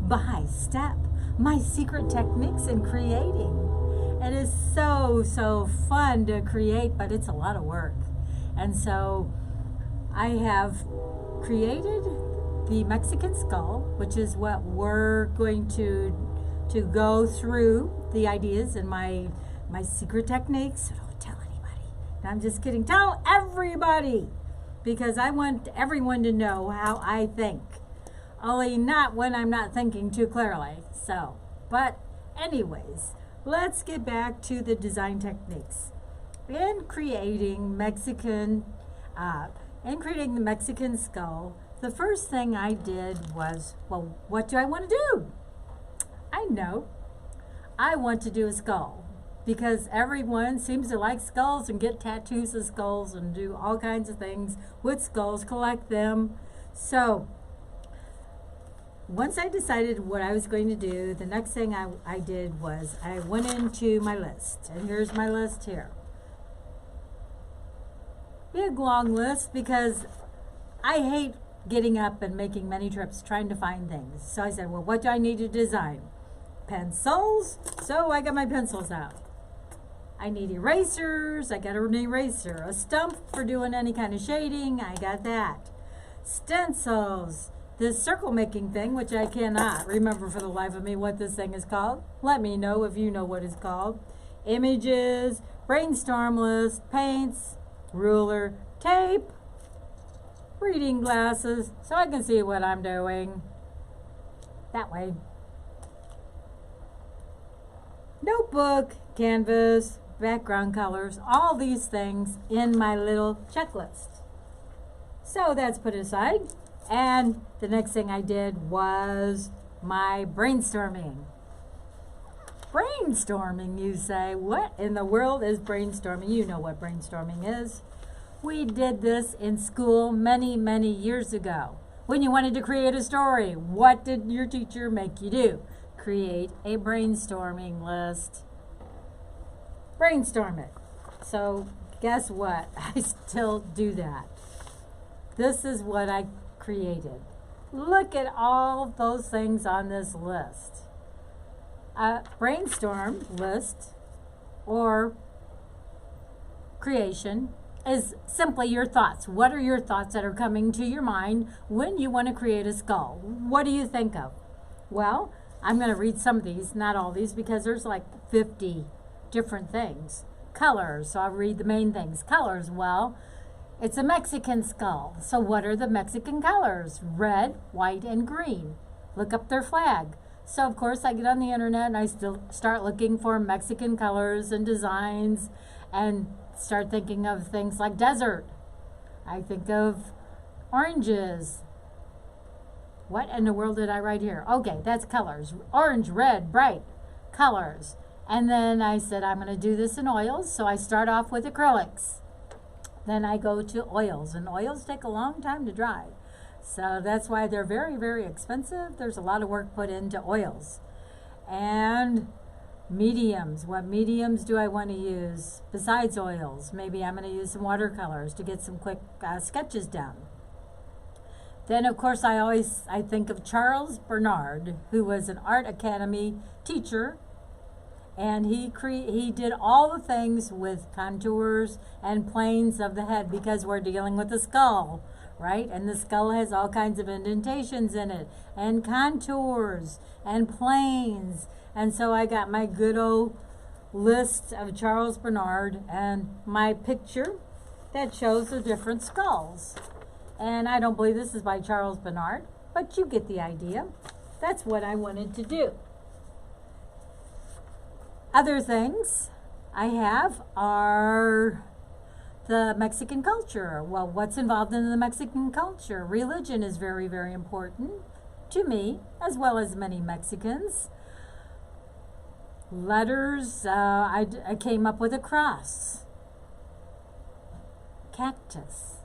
by step, my secret techniques in creating. It is so fun to create, but it's a lot of work. And so I have created the Mexican skull, which is what we're going to go through the ideas and my secret techniques. So don't tell anybody. No, I'm just kidding. Tell everybody, because I want everyone to know how I think. Only not when I'm not thinking too clearly. So, but anyways, let's get back to the design techniques. In creating the Mexican skull, the first thing I did was, well, what do I want to do? I know. I want to do a skull, because everyone seems to like skulls and get tattoos of skulls and do all kinds of things with skulls, collect them. So once I decided what I was going to do, the next thing I did was I went into my list. And here's my list here. Big long list, because I hate getting up and making many trips trying to find things. So I said, well, what do I need to design? Pencils. So I got my pencils out. I need erasers. I got an eraser. A stump for doing any kind of shading. I got that. Stencils. This circle making thing, which I cannot remember for the life of me what this thing is called. Let me know if you know what it's called. Images, brainstorm list, paints, ruler, tape, reading glasses, so I can see what I'm doing. That way. Notebook, canvas, background colors, all these things in my little checklist. So that's put aside. And the next thing I did was my brainstorming. Brainstorming, you say? What in the world is brainstorming? You know what brainstorming is. We did this in school many years ago. When you wanted to create a story, what did your teacher make you do? Create a brainstorming list. Brainstorm it. So guess what? I still do that. This is what I created. Look at all those things on this list. A brainstorm list or creation is simply your thoughts. What are your thoughts that are coming to your mind when you want to create a skull? What do you think of? Well, I'm going to read some of these, not all these, because there's like 50 different things. Colors, so I'll read the main things. Colors, well, it's a Mexican skull. So what are the Mexican colors? Red, white, and green. Look up their flag. So of course I get on the internet and I still start looking for Mexican colors and designs and start thinking of things like desert. I think of oranges. What in the world did I write here? Okay, that's colors. Orange, red, bright colors. And then I said I'm going to do this in oils. So I start off with acrylics. Then I go to oils, and oils take a long time to dry. So that's why they're very expensive. There's a lot of work put into oils. And mediums. What mediums do I want to use besides oils? Maybe I'm going to use some watercolors to get some quick sketches done. Then, of course, I think of Charles Bernard, who was an art academy teacher. And he did all the things with contours and planes of the head, because we're dealing with a skull, right? And the skull has all kinds of indentations in it, and contours, and planes. And so I got my good old list of Charles Bernard and my picture that shows the different skulls. And I don't believe this is by Charles Bernard, but you get the idea. That's what I wanted to do. Other things I have are the Mexican culture. Well, what's involved in the Mexican culture? Religion is very important to me, as well as many Mexicans. Letters, I came up with a cross, cactus,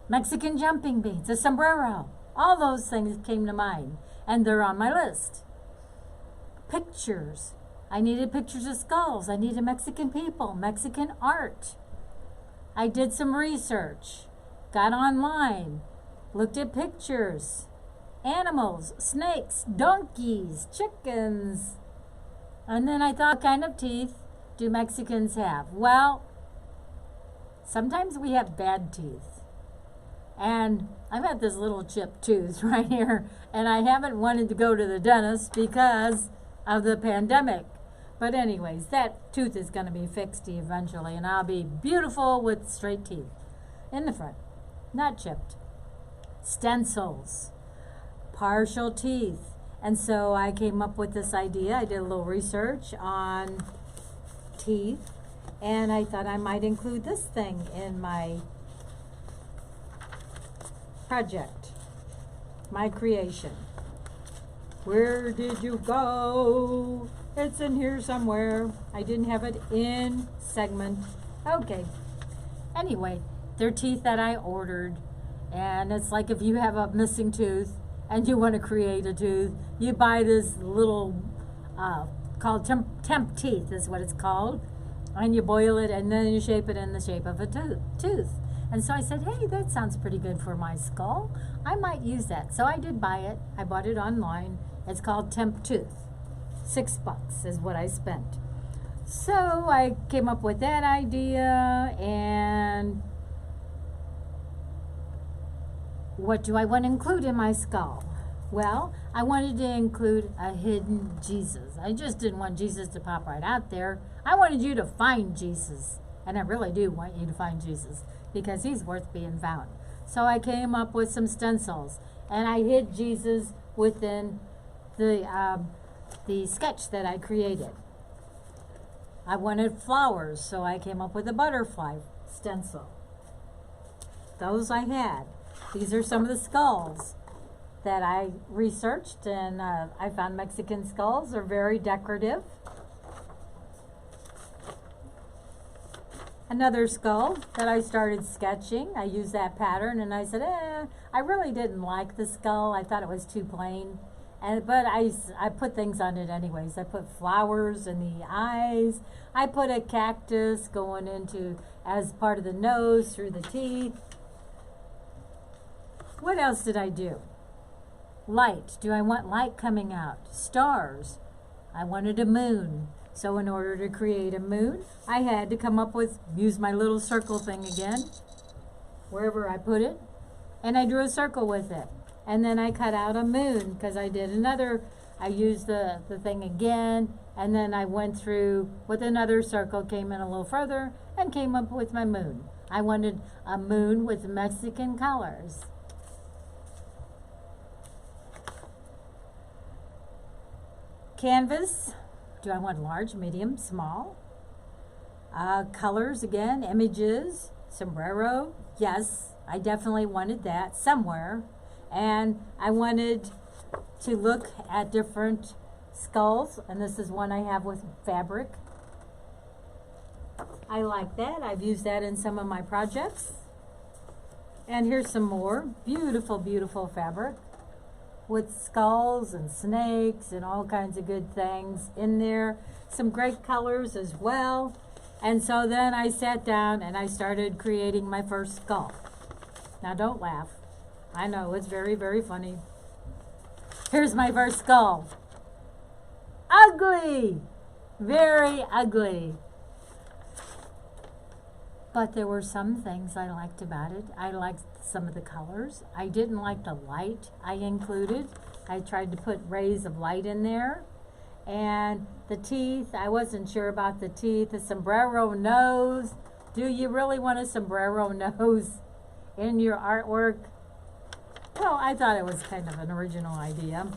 Mexican jumping beans, a sombrero. All those things came to mind, and they're on my list. Pictures. I needed pictures of skulls. I needed Mexican people, Mexican art. I did some research, got online, looked at pictures, animals, snakes, donkeys, chickens. And then I thought, what kind of teeth do Mexicans have? Well, sometimes we have bad teeth. And I've got this little chipped tooth right here, and I haven't wanted to go to the dentist because of the pandemic. But anyways, that tooth is going to be fixed eventually, and I'll be beautiful with straight teeth in the front, not chipped. Stencils, partial teeth. And so I came up with this idea. I did a little research on teeth, and I thought I might include this thing in my project, my creation. Where did you go? It's in here somewhere. I didn't have it in segment. Okay. Anyway, they're teeth that I ordered, and it's like if you have a missing tooth and you want to create a tooth, you buy this little called temp teeth is what it's called, and you boil it and then you shape it in the shape of a tooth. And so I said, hey, that sounds pretty good for my skull. I might use that. So I did buy it. I bought it online. It's called Temp Tooth. $6 is what I spent. So I came up with that idea, and what do I want to include in my skull? Well, I wanted to include a hidden Jesus. I just didn't want Jesus to pop right out there. I wanted you to find Jesus. And I really do want you to find Jesus, because he's worth being found. So I came up with some stencils, and I hid Jesus within the sketch that I created. I wanted flowers, so I came up with a butterfly stencil. Those I had. These are some of the skulls that I researched, and I found Mexican skulls are very decorative. Another skull that I started sketching, I used that pattern, and I said, I really didn't like the skull. I thought it was too plain. But I put things on it anyways. I put flowers in the eyes. I put a cactus going into as part of the nose through the teeth. What else did I do? Light. Do I want light coming out? Stars. I wanted a moon. So in order to create a moon, I had to come up with, use my little circle thing again, wherever I put it, and I drew a circle with it. And then I cut out a moon, because I did another, I used the thing again, and then I went through with another circle, came in a little further, and came up with my moon. I wanted a moon with Mexican colors. Canvas. Do I want large, medium, small? Colors again, images, sombrero. Yes, I definitely wanted that somewhere. And I wanted to look at different skulls, and this is one I have with fabric. I like that. I've used that in some of my projects. And here's some more beautiful, beautiful fabric with skulls and snakes and all kinds of good things in there. Some great colors as well. And so then I sat down and I started creating my first skull. Now don't laugh. I know, it's very, very funny. Here's my first skull. Ugly! Very ugly. But there were some things I liked about it. I liked some of the colors. I didn't like the light I included. I tried to put rays of light in there. And the teeth, I wasn't sure about the teeth. The sombrero nose. Do you really want a sombrero nose in your artwork? Well, I thought it was kind of an original idea.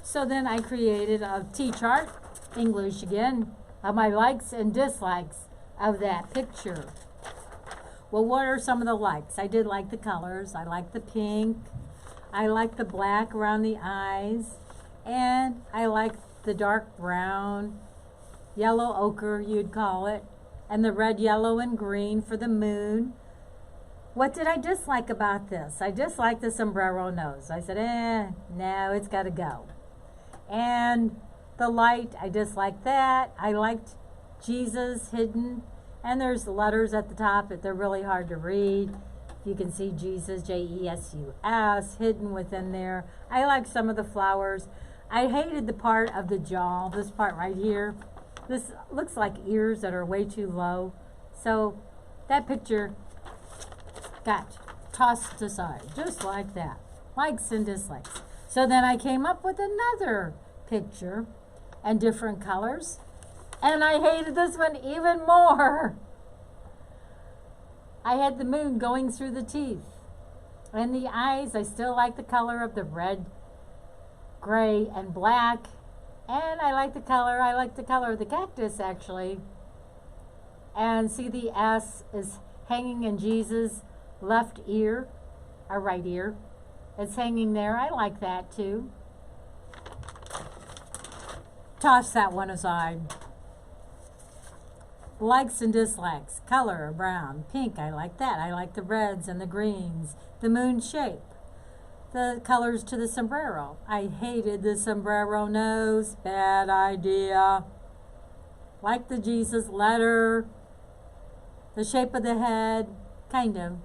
So then I created a T-chart, English again, of my likes and dislikes of that picture. Well, what are some of the likes? I did like the colors. I like the pink. I like the black around the eyes. And I like the dark brown, yellow ochre, you'd call it, and the red, yellow, and green for the moon. What did I dislike about this? I disliked the sombrero nose. I said, no, it's got to go. And the light, I disliked that. I liked Jesus hidden, and there's letters at the top that they're really hard to read. You can see Jesus, Jesus, hidden within there. I like some of the flowers. I hated the part of the jaw, this part right here. This looks like ears that are way too low. So that picture got tossed aside, just like that. Likes and dislikes. So then I came up with another picture and different colors. And I hated this one even more. I had the moon going through the teeth. And the eyes, I still like the color of the red, gray, and black. And I like the color of the cactus, actually. And see, the S is hanging in Jesus' left ear, or right ear. It's hanging there. I like that too. Toss that one aside. Likes and dislikes. Color, brown, pink, I like that. I like the reds and the greens. The moon shape. The colors to the sombrero. I hated the sombrero nose. Bad idea. Like the Jesus letter. The shape of the head. Kind of.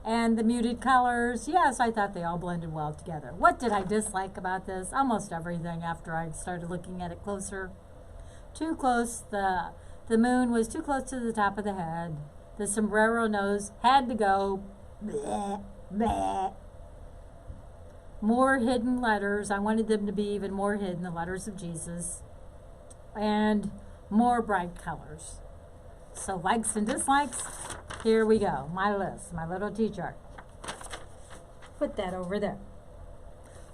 And the muted colors. Yes, I thought they all blended well together. What did I dislike about this? Almost everything after I started looking at it closer. Too close. The moon was too close to the top of the head. The sombrero nose had to go. Bleh, bleh. More hidden letters. I wanted them to be even more hidden, the letters of Jesus. And more bright colors. So likes and dislikes. Here we go. My list, my little T-chart. Put that over there.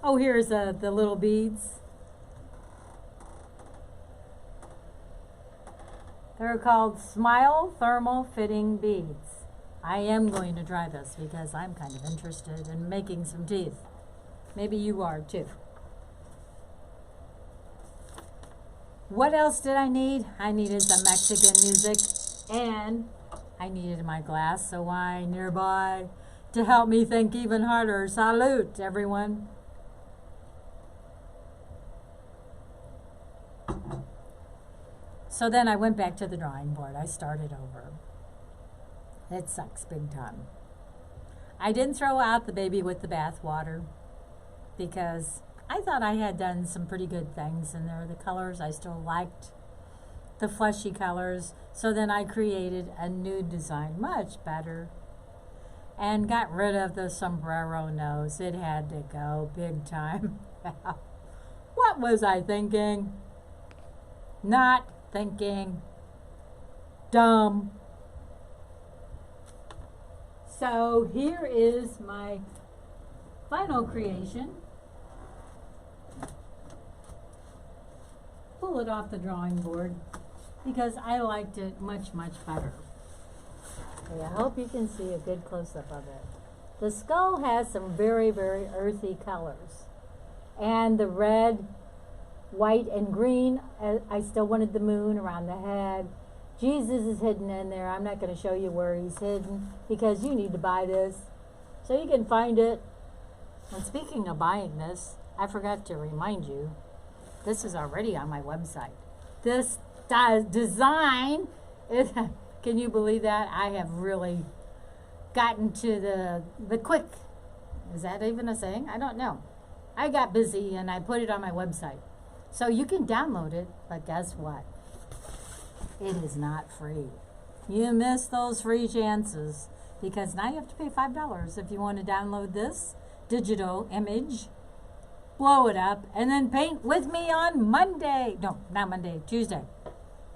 Oh, here's the little beads. They're called Smile Thermal Fitting Beads. I am going to try this because I'm kind of interested in making some teeth. Maybe you are too. What else did I need? I needed some Mexican music and I needed my glass of wine nearby to help me think even harder. Salute, everyone. So then I went back to the drawing board. I started over. It sucks big time. I didn't throw out the baby with the bathwater because I thought I had done some pretty good things in there. The colors I still liked, the fleshy colors. So then I created a new design, much better, and got rid of the sombrero nose. It had to go big time. What was I thinking? Not thinking. Dumb. So here is my final creation. Pull it off the drawing board because I liked it much, much better. Okay, I hope you can see a good close-up of it. The skull has some very, very earthy colors. And the red, white, and green, I still wanted the moon around the head. Jesus is hidden in there. I'm not going to show you where he's hidden because you need to buy this so you can find it. And speaking of buying this, I forgot to remind you, this is already on my website. This design is, can you believe that? I have really gotten to the quick, is that even a saying? I don't know. I got busy and I put it on my website. So you can download it, but guess what? It is not free. You missed those free chances because now you have to pay $5 if you want to download this digital image, blow it up, and then paint with me on Monday. No, not Monday, Tuesday.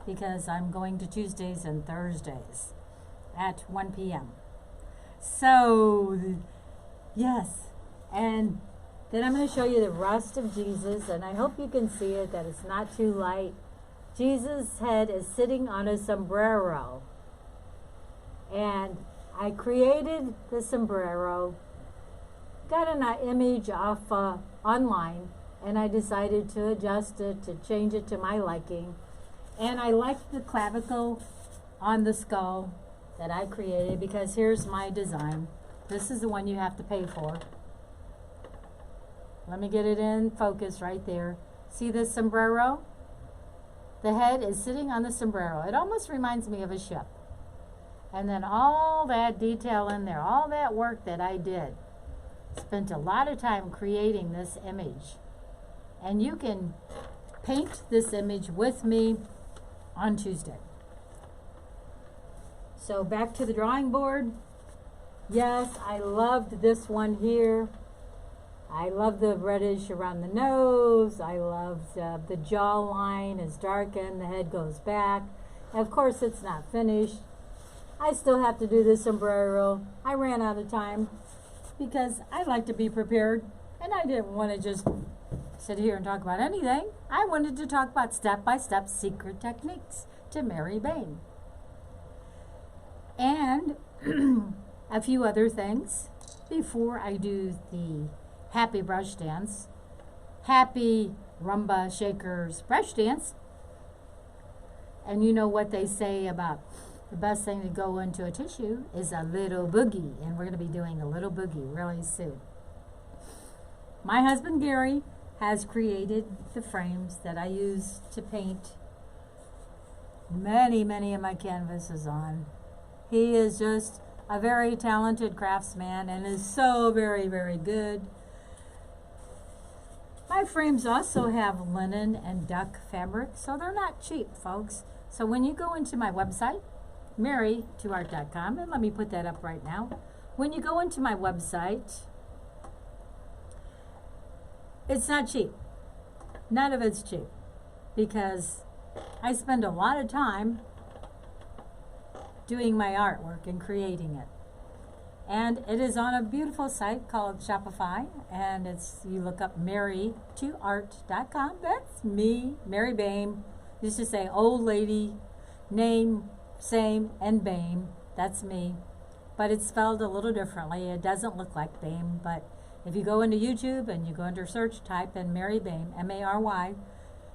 Because I'm going to Tuesdays and Thursdays at 1 p.m. So, yes. And then I'm going to show you the rest of Jesus, and I hope you can see it, that it's not too light. Jesus' head is sitting on a sombrero. And I created the sombrero, got an image off online, and I decided to adjust it, to change it to my liking. And I liked the clavicle on the skull that I created because here's my design. This is the one you have to pay for. Let me get it in focus right there. See this sombrero? The head is sitting on the sombrero. It almost reminds me of a ship. And then all that detail in there, all that work that I did, spent a lot of time creating this image. And you can paint this image with me on Tuesday. So back to the drawing board. Yes, I loved this one here. I love the reddish around the nose. I love the jawline is darkened, the head goes back. Of course, it's not finished. I still have to do the sombrero. I ran out of time because I like to be prepared, and I didn't want to just sit here and talk about anything. I wanted to talk about step-by-step secret techniques to Mary Boehme. And a few other things before I do the happy brush dance, happy rumba shakers brush dance. And you know what they say about the best thing to go into a tissue is a little boogie, and we're going to be doing a little boogie really soon. My husband Gary has created the frames that I use to paint many of my canvases on. He is just a very talented craftsman and is so very good. My frames also have linen and duck fabric, so they're not cheap, folks. So when you go into my website, mary2art.com, and let me put that up right now. When you go into my website, it's not cheap. None of it's cheap because I spend a lot of time doing my artwork and creating it. And it is on a beautiful site called Shopify, and you look up mary2art.com. That's me, Mary Boehme. Used to say old lady, name, same, and Boehme. That's me. But it's spelled a little differently. It doesn't look like Boehme, but if you go into YouTube and you go under search, type in Mary Boehme, M-A-R-Y,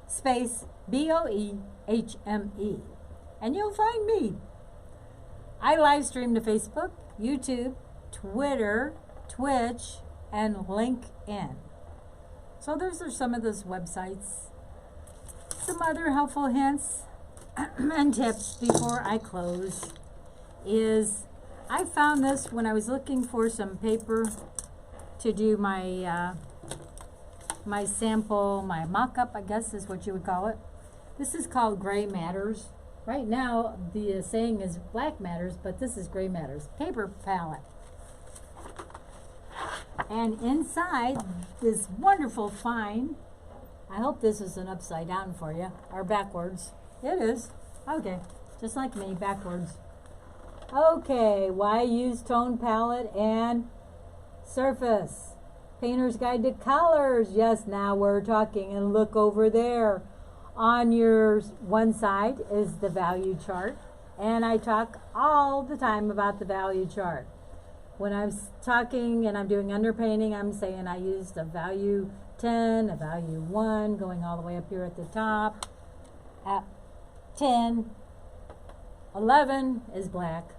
space B-O-E-H-M-E, and you'll find me. I live stream to Facebook, YouTube, Twitter, Twitch, and LinkedIn. So those are some of those websites. Some other helpful hints and tips before I close is I found this when I was looking for some paper to do my my sample, my mock-up, I guess is what you would call it. This is called Gray Matters. Right now, the saying is Black Matters, but this is Gray Matters. Paper palette. And inside this wonderful find, I hope this isn't upside down for you, or backwards. It is. Okay, just like me, backwards. Okay, why use tone palette and surface? Painter's Guide to Colors. Yes, now we're talking, and look over there. On your one side is the value chart, and I talk all the time about the value chart. When I'm talking and I'm doing underpainting, I'm saying I used a value 10, a value 1, going all the way up here at the top. At 10, 11 is black.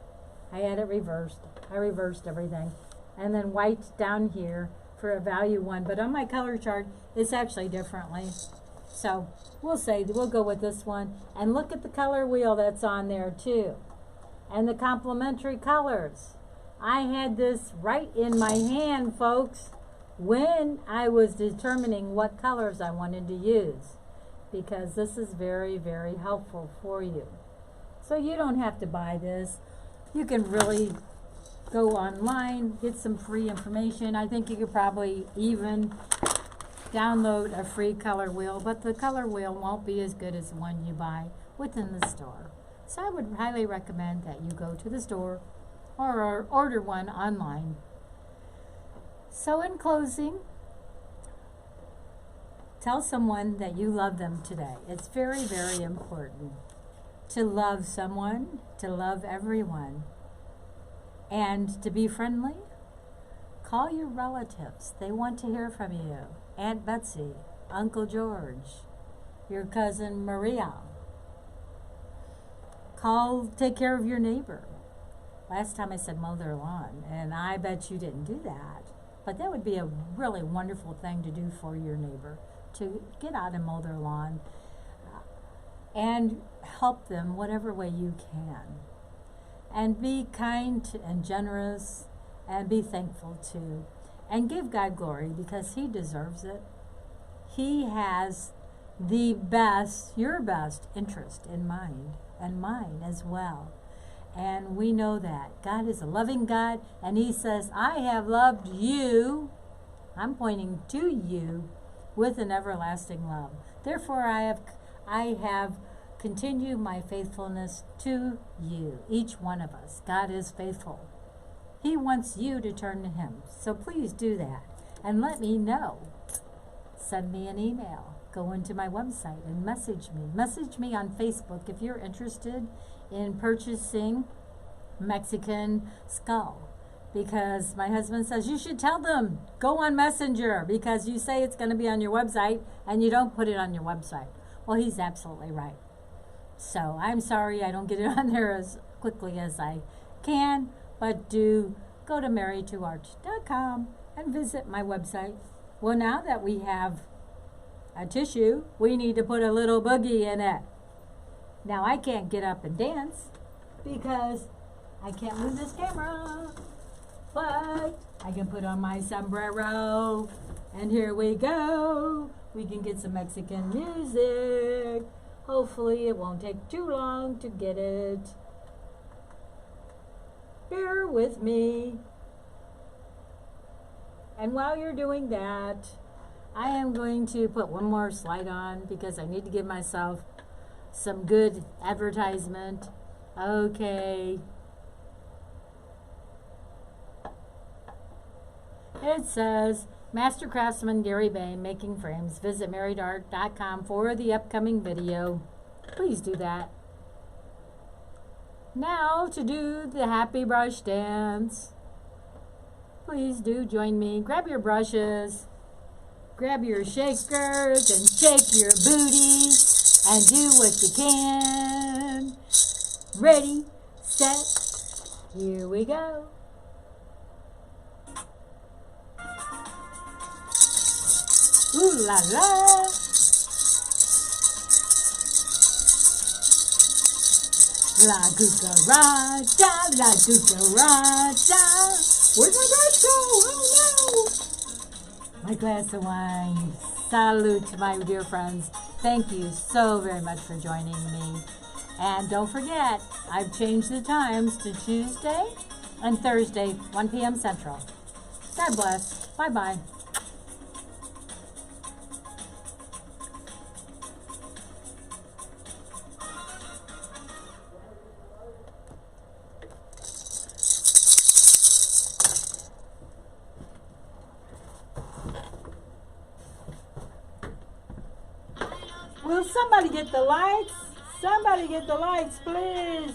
I had it reversed. I reversed everything. And then white down here for a value 1. But on my color chart, it's actually differently. So we'll go with this one. And look at the color wheel that's on there too. And the complementary colors. I had this right in my hand, folks, when I was determining what colors I wanted to use. Because this is very helpful for you. So you don't have to buy this. You can really go online, get some free information. I think you could probably even download a free color wheel, but the color wheel won't be as good as the one you buy within the store. So I would highly recommend that you go to the store or order one online. So in closing, tell someone that you love them today. It's very important to love someone, to love everyone, and to be friendly. Call your relatives. They want to hear from you. Aunt Betsy, Uncle George, your cousin Maria. Take care of your neighbor. Last time I said mow their lawn, and I bet you didn't do that. But that would be a really wonderful thing to do for your neighbor, to get out and mow their lawn and help them whatever way you can. And be kind and generous and be thankful too. And give God glory because He deserves it. He has the best, your best interest in mind and mine as well. And we know that. God is a loving God, and He says, I have loved you. I'm pointing to you with an everlasting love. Therefore, I have continued my faithfulness to you, each one of us. God is faithful. He wants you to turn to Him. So please do that and let me know. Send me an email. Go into my website and message me. Message me on Facebook if you're interested in purchasing Mexican skull. Because my husband says, you should tell them, go on Messenger, because you say it's going to be on your website and you don't put it on your website. Well, he's absolutely right. So I'm sorry I don't get it on there as quickly as I can, but do go to marytoarch.com and visit my website. Well, now that we have a tissue, we need to put a little boogie in it. Now I can't get up and dance because I can't move this camera, but I can put on my sombrero, and here we go. We can get some Mexican music. Hopefully it won't take too long to get it. Bear with me. And while you're doing that, I am going to put one more slide on because I need to give myself some good advertisement. Okay. It says, Master Craftsman Mary Boehme making frames. Visit marytoarch.com for the upcoming video. Please do that. Now to do the happy brush dance. Please do join me. Grab your brushes. Grab your shakers and shake your booty and do what you can. Ready, set, here we go. Ooh la la. La cucaracha, la cucaracha. Where'd my brush go? Oh no! My glass of wine. Salute to my dear friends. Thank you so very much for joining me. And don't forget, I've changed the times to Tuesday and Thursday, 1 p.m. Central. God bless. Bye-bye. Will somebody get the lights? Somebody get the lights, please.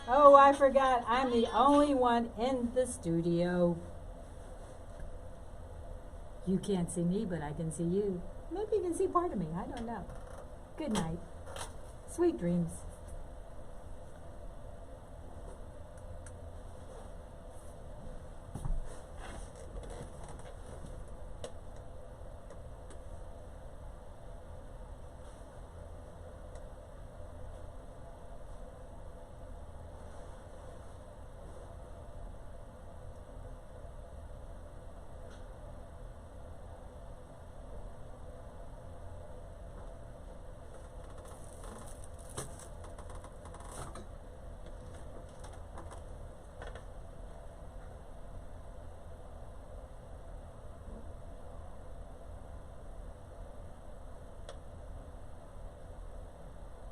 Oh, I forgot. I'm the only one in the studio. You can't see me, but I can see you. Maybe you can see part of me. I don't know. Good night. Sweet dreams.